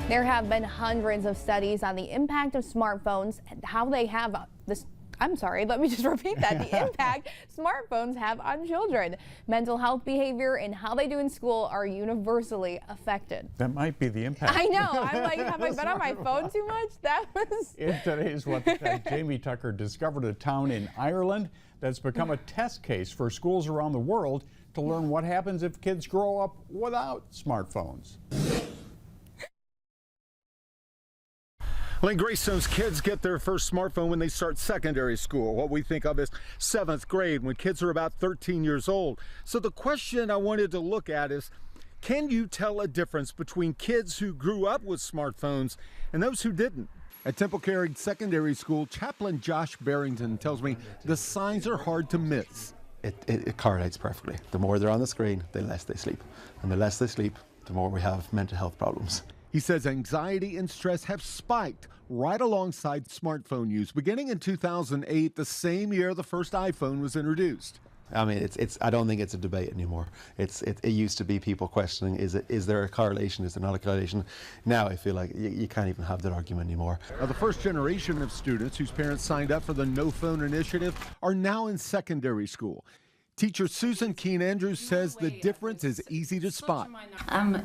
There have been hundreds of studies on the impact of smartphones and how they have this. I'm sorry, let me just repeat that. The impact smartphones have on children. Mental health, behavior, and how they do in school are universally affected. That might be the impact. I know. I'm like, have I been on my phone too much? That was. In today's What the Tech, Jamie Tucker discovered a town in Ireland that's become a test case for schools around the world to learn what happens if kids grow up without smartphones. Well, in Greystones, kids get their first smartphone when they start secondary school, what we think of as 7th grade, when kids are about 13 years old. So the question I wanted to look at is, can you tell a difference between kids who grew up with smartphones and those who didn't? At Temple Carey Secondary School, Chaplain Josh Barrington tells me the signs are hard to miss. It correlates perfectly. The more they're on the screen, the less they sleep. And the less they sleep, the more we have mental health problems. He says anxiety and stress have spiked right alongside smartphone use, beginning in 2008, the same year the first iPhone was introduced. I mean, I don't think it's a debate anymore. It used to be people questioning, is there a correlation, is there not a correlation? Now I feel like you can't even have that argument anymore. Now, the first generation of students whose parents signed up for the No Phone Initiative are now in secondary school. Teacher Susan Keene Andrews says the difference is easy to spot.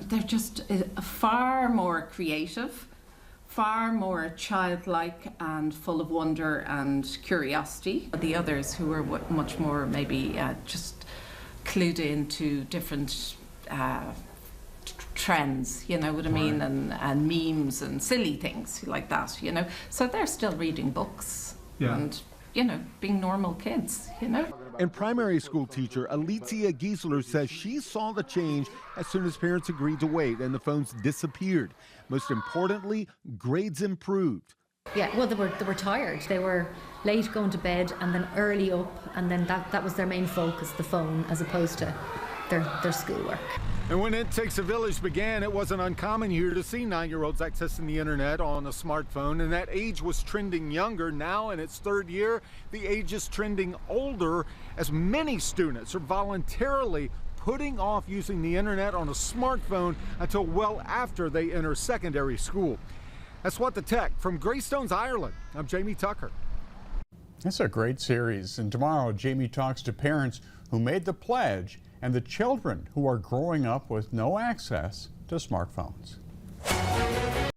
They're just far more creative, far more childlike and full of wonder and curiosity. The others who are much more maybe just clued into different trends, you know what I mean, and memes and silly things like that, you know. So they're still reading books and, you know, being normal kids, you know. And primary school teacher Alicia Giesler says she saw the change as soon as parents agreed to wait and the phones disappeared. Most importantly, grades improved. Yeah, well, they were tired. They were late going to bed and then early up, and then that was their main focus, the phone, as opposed to their schoolwork. And when It Takes a Village began, it wasn't uncommon here to see 9-year-olds accessing the internet on a smartphone, and that age was trending younger. Now, in its 3rd year, the age is trending older, as many students are voluntarily putting off using the internet on a smartphone until well after they enter secondary school. That's What the Tech. From Greystones, Ireland, I'm Jamie Tucker. That's a great series, and tomorrow Jamie talks to parents who made the pledge and the children who are growing up with no access to smartphones.